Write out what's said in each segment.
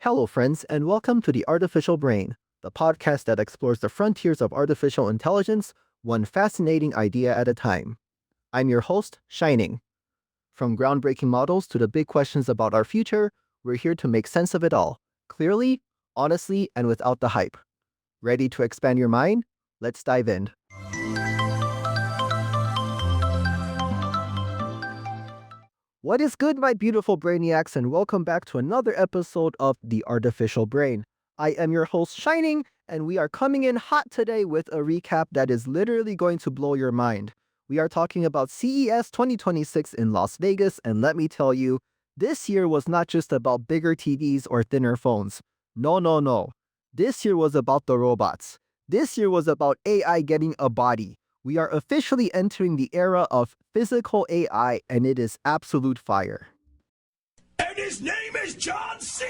Hello, friends, and welcome to The Artificial Brain, the podcast that explores the frontiers of artificial intelligence, one fascinating idea at a time. I'm your host, Shining. From groundbreaking models to the big questions about our future, we're here to make sense of it all, clearly, honestly, and without the hype. Ready to expand your mind? Let's dive in. What is good, my beautiful brainiacs, and welcome back to another episode of The Artificial Brain. I am your host, Shining, and we are coming in hot today with a recap that is literally going to blow your mind. We are talking about CES 2026 in Las Vegas, and let me tell you, this year was not just about bigger TVs or thinner phones. No. This year was about the robots. This year was about AI getting a body. We are officially entering the era of physical AI, and it is absolute fire. And his name is John C.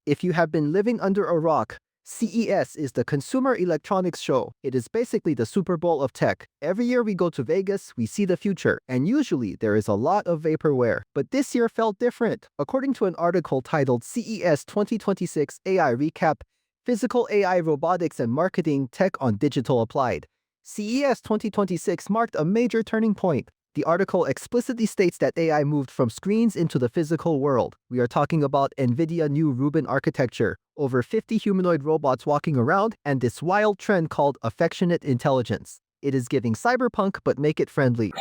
If you have been living under a rock, CES is the Consumer Electronics Show. It is basically the Super Bowl of tech. Every year we go to Vegas, we see the future, and usually there is a lot of vaporware. But this year felt different. According to an article titled CES 2026 AI Recap, Physical AI, Robotics, and Marketing Tech on Digital Applied. CES 2026 marked a major turning point. The article explicitly states that AI moved from screens into the physical world. We are talking about NVIDIA new Rubin architecture, over 50 humanoid robots walking around, and this wild trend called affectionate intelligence. It is giving cyberpunk, but make it friendly.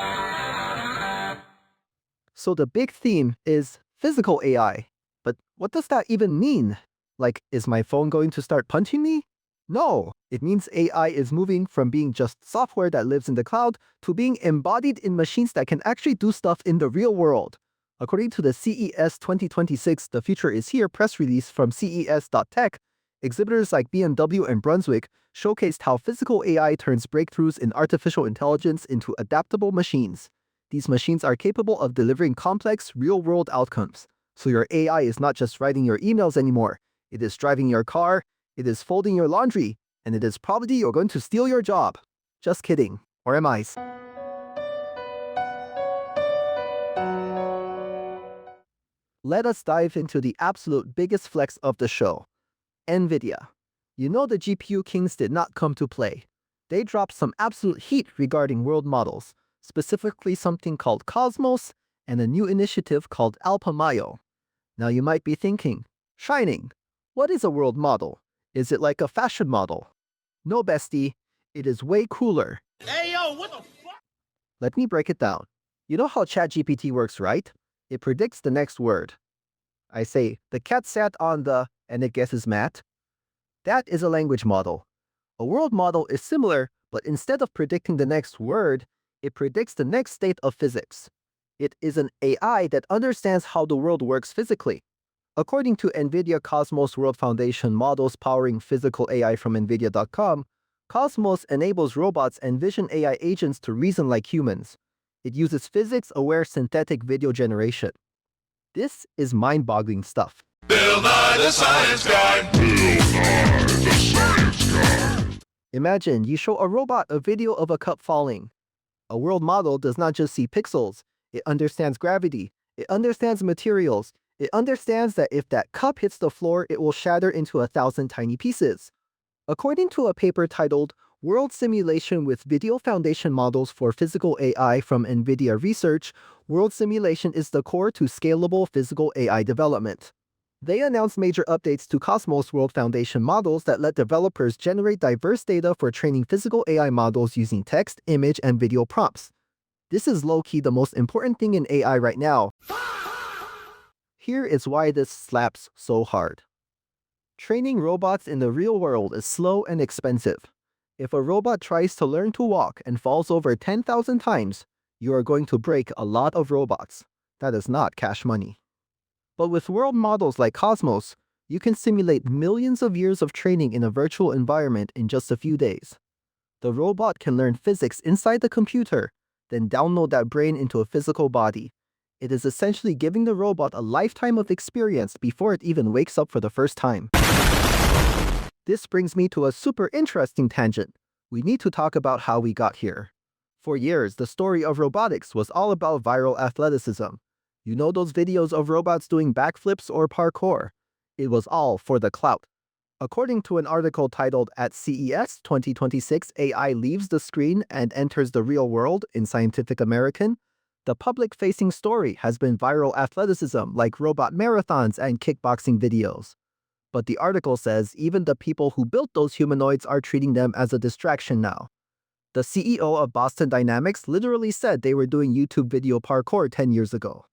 So the big theme is physical AI. But what does that even mean? Like, is my phone going to start punching me? No, it means AI is moving from being just software that lives in the cloud to being embodied in machines that can actually do stuff in the real world. According to the CES 2026 The Future is Here press release from CES.tech, exhibitors like BMW and Brunswick showcased how physical AI turns breakthroughs in artificial intelligence into adaptable machines. These machines are capable of delivering complex, real-world outcomes. So your AI is not just writing your emails anymore. It is driving your car, it is folding your laundry, and it is probably going to steal your job. Just kidding. Or am I? Let us dive into the absolute biggest flex of the show. NVIDIA. You know the GPU kings did not come to play. They dropped some absolute heat regarding world models, specifically something called Cosmos and a new initiative called Alpamayo. Now you might be thinking, Shining, what is a world model? Is it like a fashion model? No, bestie. It is way cooler. Hey, yo, what the fuck? Let me break it down. You know how ChatGPT works, right? It predicts the next word. I say, the cat sat on the, and it guesses mat. That is a language model. A world model is similar, but instead of predicting the next word, it predicts the next state of physics. It is an AI that understands how the world works physically. According to NVIDIA Cosmos World Foundation models powering physical AI from NVIDIA.com, Cosmos enables robots and vision AI agents to reason like humans. It uses physics-aware synthetic video generation. This is mind-boggling stuff. Bill Nye the Science Guy. Bill Nye the Science Guy. Imagine you show a robot a video of a cup falling. A world model does not just see pixels. It understands gravity. It understands materials. It understands that if that cup hits the floor, it will shatter into 1,000 tiny pieces. According to a paper titled World Simulation with Video Foundation Models for Physical AI from NVIDIA Research, world simulation is the core to scalable physical AI development. They announced major updates to Cosmos World Foundation models that let developers generate diverse data for training physical AI models using text, image, and video prompts. This is low-key the most important thing in AI right now. Here is why this slaps so hard. Training robots in the real world is slow and expensive. If a robot tries to learn to walk and falls over 10,000 times, you are going to break a lot of robots. That is not cash money. But with world models like Cosmos, you can simulate millions of years of training in a virtual environment in just a few days. The robot can learn physics inside the computer, then download that brain into a physical body. It is essentially giving the robot a lifetime of experience before it even wakes up for the first time. This brings me to a super interesting tangent. We need to talk about how we got here. For years, the story of robotics was all about viral athleticism. You know those videos of robots doing backflips or parkour? It was all for the clout. According to an article titled At CES 2026 AI Leaves the Screen and Enters the Real World in Scientific American, the public-facing story has been viral athleticism like robot marathons and kickboxing videos. But the article says even the people who built those humanoids are treating them as a distraction now. The CEO of Boston Dynamics literally said they were doing YouTube video parkour 10 years ago.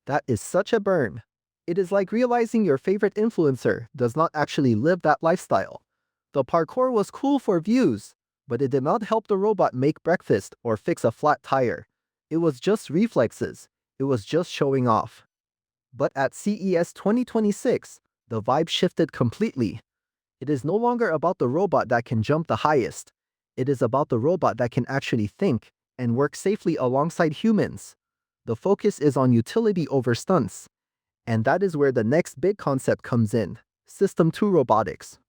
That is such a burn. It is like realizing your favorite influencer does not actually live that lifestyle. The parkour was cool for views, but it did not help the robot make breakfast or fix a flat tire. It was just reflexes. It was just showing off. But at CES 2026, the vibe shifted completely. It is no longer about the robot that can jump the highest. It is about the robot that can actually think and work safely alongside humans. The focus is on utility over stunts. And that is where the next big concept comes in: System 2 robotics.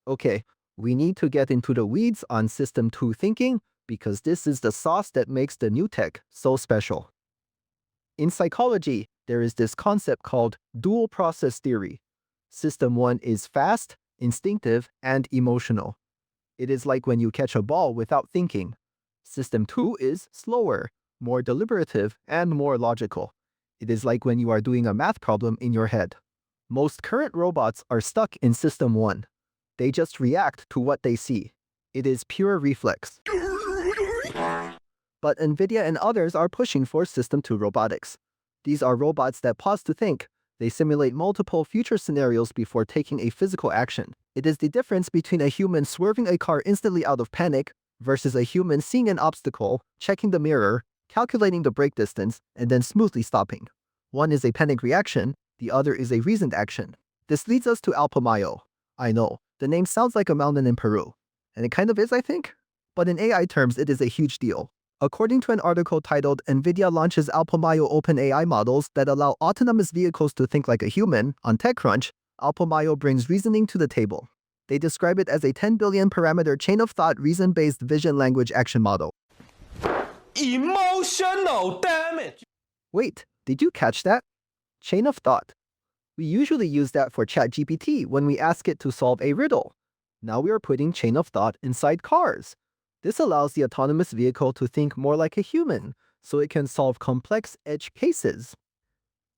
Okay, we need to get into the weeds on System 2 thinking because this is the sauce that makes the new tech so special. In psychology, there is this concept called dual process theory. System 1 is fast, instinctive, and emotional. It is like when you catch a ball without thinking. System 2 is slower, more deliberative, and more logical. It is like when you are doing a math problem in your head. Most current robots are stuck in System 1. They just react to what they see. It is pure reflex. But NVIDIA and others are pushing for System 2 robotics. These are robots that pause to think. They simulate multiple future scenarios before taking a physical action. It is the difference between a human swerving a car instantly out of panic versus a human seeing an obstacle, checking the mirror, calculating the brake distance, and then smoothly stopping. One is a panic reaction, the other is a reasoned action. This leads us to Alpamayo. I know, the name sounds like a mountain in Peru. And it kind of is, I think. But in AI terms, it is a huge deal. According to an article titled NVIDIA Launches Alpamayo OpenAI Models That Allow Autonomous Vehicles to Think Like a Human, on TechCrunch, Alpamayo brings reasoning to the table. They describe it as a 10 billion parameter chain of thought reason-based vision language action model. Emotional damage! Wait, did you catch that? Chain of thought. We usually use that for ChatGPT when we ask it to solve a riddle. Now we are putting chain of thought inside cars. This allows the autonomous vehicle to think more like a human, so it can solve complex edge cases.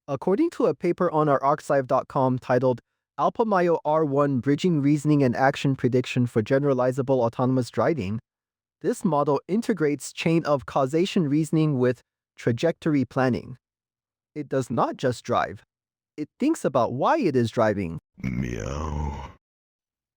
According to a paper on our archive.com titled Alpamayo R1 Bridging Reasoning and Action Prediction for Generalizable Autonomous Driving, this model integrates chain of causation reasoning with trajectory planning. It does not just drive. It thinks about why it is driving. Meow.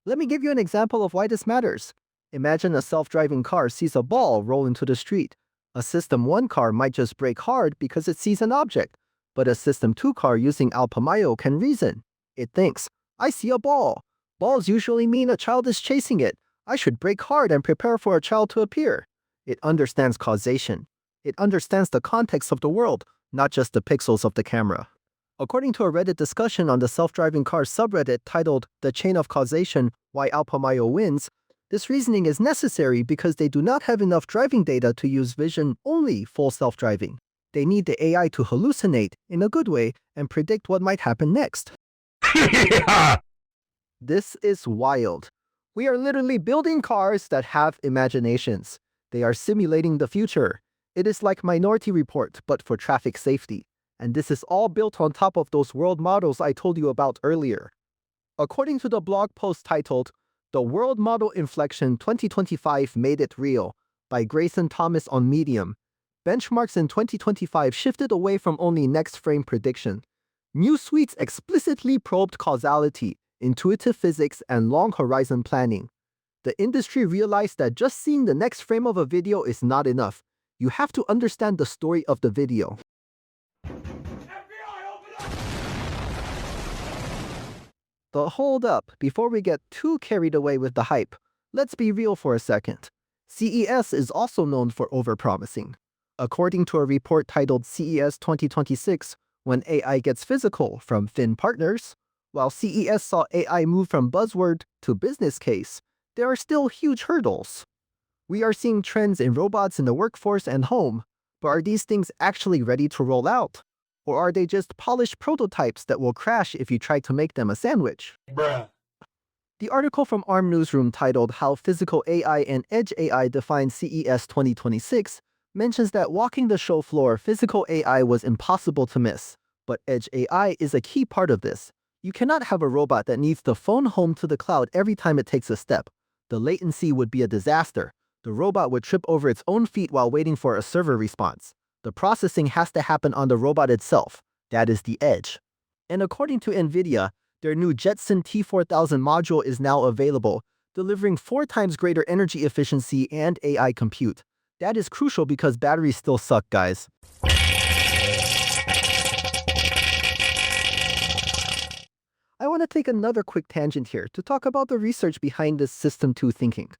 Let me give you an example of why this matters. Imagine a self-driving car sees a ball roll into the street. A System 1 car might just brake hard because it sees an object, but a System 2 car using Alpamayo can reason. It thinks, I see a ball. Balls usually mean a child is chasing it. I should brake hard and prepare for a child to appear. It understands causation. It understands the context of the world, not just the pixels of the camera. According to a Reddit discussion on the self-driving car subreddit titled The Chain of Causation, Why Alpamayo Wins, this reasoning is necessary because they do not have enough driving data to use vision-only full self-driving. They need the AI to hallucinate, in a good way, and predict what might happen next. This is wild. We are literally building cars that have imaginations. They are simulating the future. It is like Minority Report, but for traffic safety. And this is all built on top of those world models I told you about earlier. According to the blog post titled The World Model Inflection 2025 Made It Real by Grayson Thomas on Medium, benchmarks in 2025 shifted away from only next frame prediction. New suites explicitly probed causality, intuitive physics, and long horizon planning. The industry realized that just seeing the next frame of a video is not enough. You have to understand the story of the video. But hold up, before we get too carried away with the hype, let's be real for a second. CES is also known for overpromising. According to a report titled CES 2026, When AI Gets Physical from Fin Partners, while CES saw AI move from buzzword to business case, there are still huge hurdles. We are seeing trends in robots in the workforce and home, but are these things actually ready to roll out? Or are they just polished prototypes that will crash if you try to make them a sandwich? Bruh. The article from ARM Newsroom titled How Physical AI and Edge AI Define CES 2026 mentions that walking the show floor, physical AI was impossible to miss, but Edge AI is a key part of this. You cannot have a robot that needs to phone home to the cloud every time it takes a step. The latency would be a disaster. The robot would trip over its own feet while waiting for a server response. The processing has to happen on the robot itself. That is the edge. And according to NVIDIA, their new Jetson T4000 module is now available, delivering 4 times greater energy efficiency and AI compute. That is crucial because batteries still suck, guys. I want to take another quick tangent here to talk about the research behind this System 2 thinking.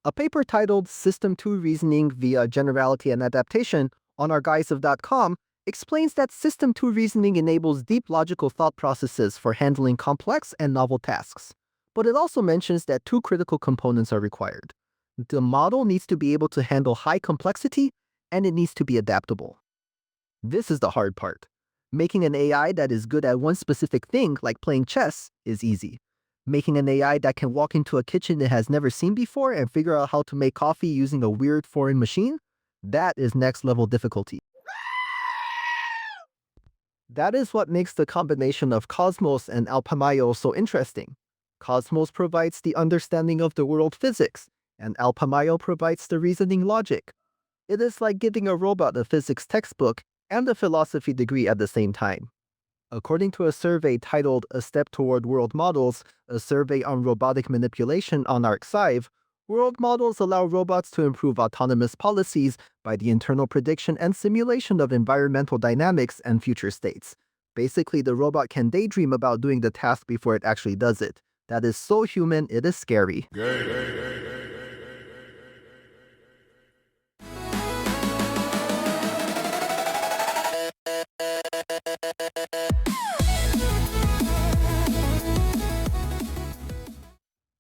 A paper titled System 2 Reasoning via Generality and Adaptation on archive.com explains that System 2 reasoning enables deep logical thought processes for handling complex and novel tasks. But it also mentions that 2 critical components are required. The model needs to be able to handle high complexity, and it needs to be adaptable. This is the hard part. Making an AI that is good at one specific thing, like playing chess, is easy. Making an AI that can walk into a kitchen it has never seen before and figure out how to make coffee using a weird foreign machine, that is next level difficulty. That is what makes the combination of Cosmos and Alpamayo so interesting. Cosmos provides the understanding of the world physics, and Alpamayo provides the reasoning logic. It is like giving a robot a physics textbook and a philosophy degree at the same time. According to a survey titled A Step Toward World Models, a survey on robotic manipulation on arXiv, world models allow robots to improve autonomous policies by the internal prediction and simulation of environmental dynamics and future states. Basically, the robot can daydream about doing the task before it actually does it. That is so human, it is scary.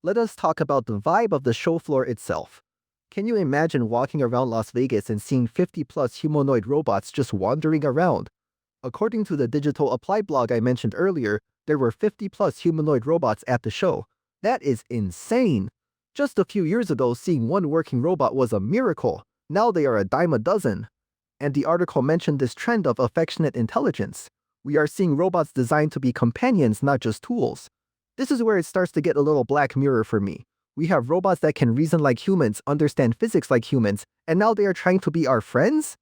Let us talk about the vibe of the show floor itself. Can you imagine walking around Las Vegas and seeing 50+ humanoid robots just wandering around? According to the Digital Applied blog I mentioned earlier, there were 50+ humanoid robots at the show. That is insane! Just a few years ago, seeing one working robot was a miracle. Now they are a dime a dozen. And the article mentioned this trend of affectionate intelligence. We are seeing robots designed to be companions, not just tools. This is where it starts to get a little Black Mirror for me. We have robots that can reason like humans, understand physics like humans, and now they are trying to be our friends?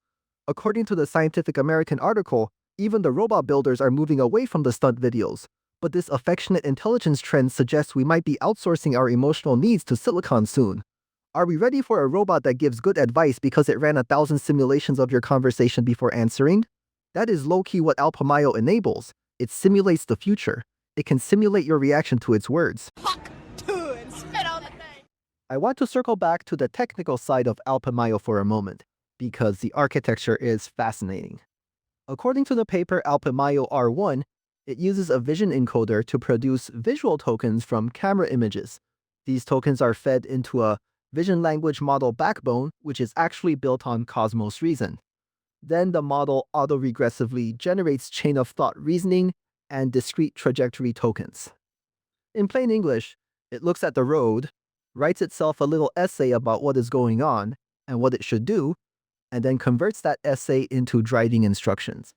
According to the Scientific American article, even the robot builders are moving away from the stunt videos. But this affectionate intelligence trend suggests we might be outsourcing our emotional needs to silicon soon. Are we ready for a robot that gives good advice because it ran 1,000 simulations of your conversation before answering? That is low-key what Alpamayo enables. It simulates the future. It can simulate your reaction to its words. And spit on the thing. I want to circle back to the technical side of Alpamayo for a moment, because the architecture is fascinating. According to the paper Alpamayo R1, it uses a vision encoder to produce visual tokens from camera images. These tokens are fed into a vision language model backbone, which is actually built on Cosmos Reason. Then the model auto-regressively generates chain-of-thought reasoning and discrete trajectory tokens. In plain English, it looks at the road, writes itself a little essay about what is going on and what it should do, and then converts that essay into driving instructions.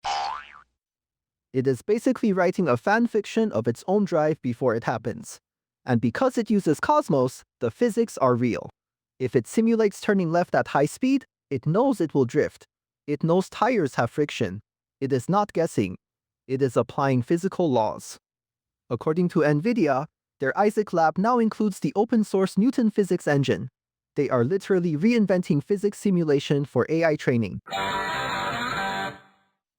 It is basically writing a fan fiction of its own drive before it happens. And because it uses Cosmos, the physics are real. If it simulates turning left at high speed, it knows it will drift. It knows tires have friction. It is not guessing. It is applying physical laws. According to NVIDIA, their Isaac lab now includes the open-source Newton physics engine. They are literally reinventing physics simulation for AI training.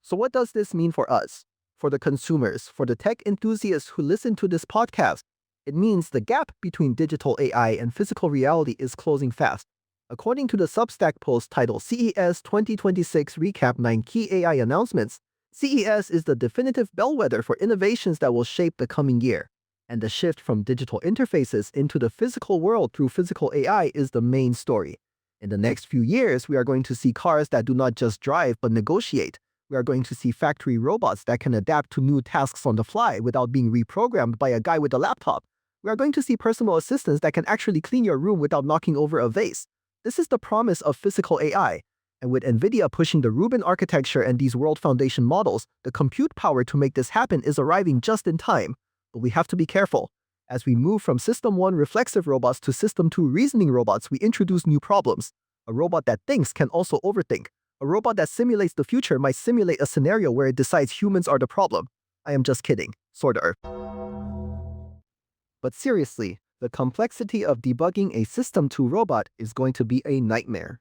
So what does this mean for us? For the consumers, for the tech enthusiasts who listen to this podcast? It means the gap between digital AI and physical reality is closing fast. According to the Substack post titled CES 2026 Recap 9 Key AI Announcements, CES is the definitive bellwether for innovations that will shape the coming year. And the shift from digital interfaces into the physical world through physical AI is the main story. In the next few years, we are going to see cars that do not just drive but negotiate. We are going to see factory robots that can adapt to new tasks on the fly without being reprogrammed by a guy with a laptop. We are going to see personal assistants that can actually clean your room without knocking over a vase. This is the promise of physical AI. And with NVIDIA pushing the Rubin architecture and these world foundation models, the compute power to make this happen is arriving just in time. But we have to be careful. As we move from System 1 reflexive robots to System 2 reasoning robots, we introduce new problems. A robot that thinks can also overthink. A robot that simulates the future might simulate a scenario where it decides humans are the problem. I am just kidding, sorta. But seriously, the complexity of debugging a System 2 robot is going to be a nightmare.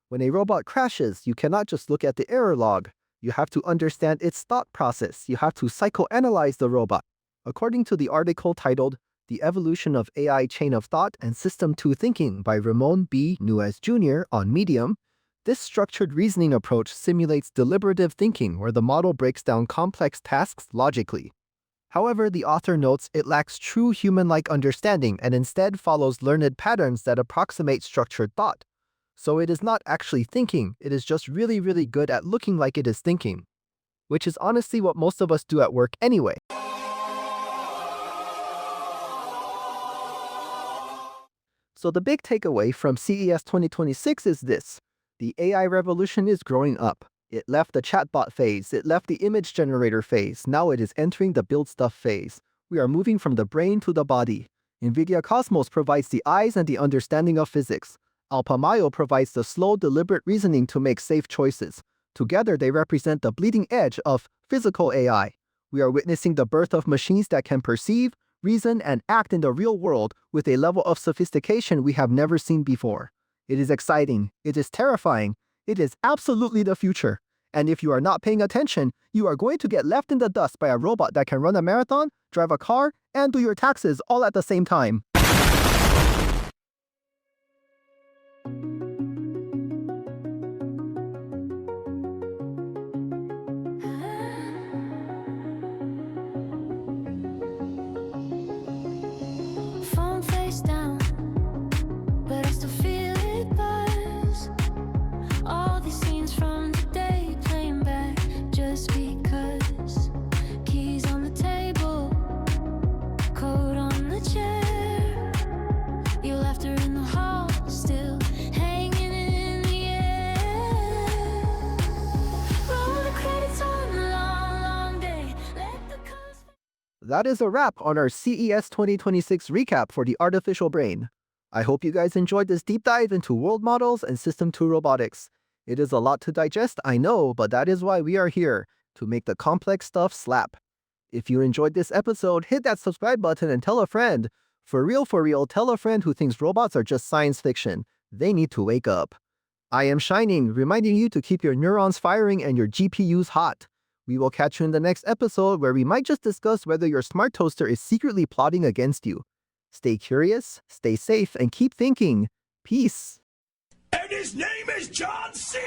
When a robot crashes, you cannot just look at the error log. You have to understand its thought process. You have to psychoanalyze the robot. According to the article titled The Evolution of AI Chain of Thought and System 2 Thinking by Ramon B. Nuez Jr. on Medium, this structured reasoning approach simulates deliberative thinking where the model breaks down complex tasks logically. However, the author notes it lacks true human-like understanding and instead follows learned patterns that approximate structured thought. So it is not actually thinking, it is just really good at looking like it is thinking. Which is honestly what most of us do at work anyway. So the big takeaway from CES 2026 is this. The AI revolution is growing up. It left the chatbot phase, it left the image generator phase, now it is entering the build stuff phase. We are moving from the brain to the body. NVIDIA Cosmos provides the eyes and the understanding of physics. Alpamayo provides the slow, deliberate reasoning to make safe choices. Together, they represent the bleeding edge of physical AI. We are witnessing the birth of machines that can perceive, reason, and act in the real world with a level of sophistication we have never seen before. It is exciting. It is terrifying. It is absolutely the future. And if you are not paying attention, you are going to get left in the dust by a robot that can run a marathon, drive a car, and do your taxes all at the same time. Phone face down, but I still feel it buzz. All these scenes from the day playing back just because. Keys on the table, coat on the chair. Your laughter in the hall, still hanging in the air. Roll the credits on the long day. Let the colors. That is a wrap on our CES 2026 recap for the artificial brain. I hope you guys enjoyed this deep dive into world models and System 2 robotics. It is a lot to digest, I know, but that is why we are here, to make the complex stuff slap. If you enjoyed this episode, hit that subscribe button and tell a friend. For real, tell a friend who thinks robots are just science fiction. They need to wake up. I am Shining, reminding you to keep your neurons firing and your GPUs hot. We will catch you in the next episode where we might just discuss whether your smart toaster is secretly plotting against you. Stay curious, stay safe, and keep thinking. Peace. And his name is John C.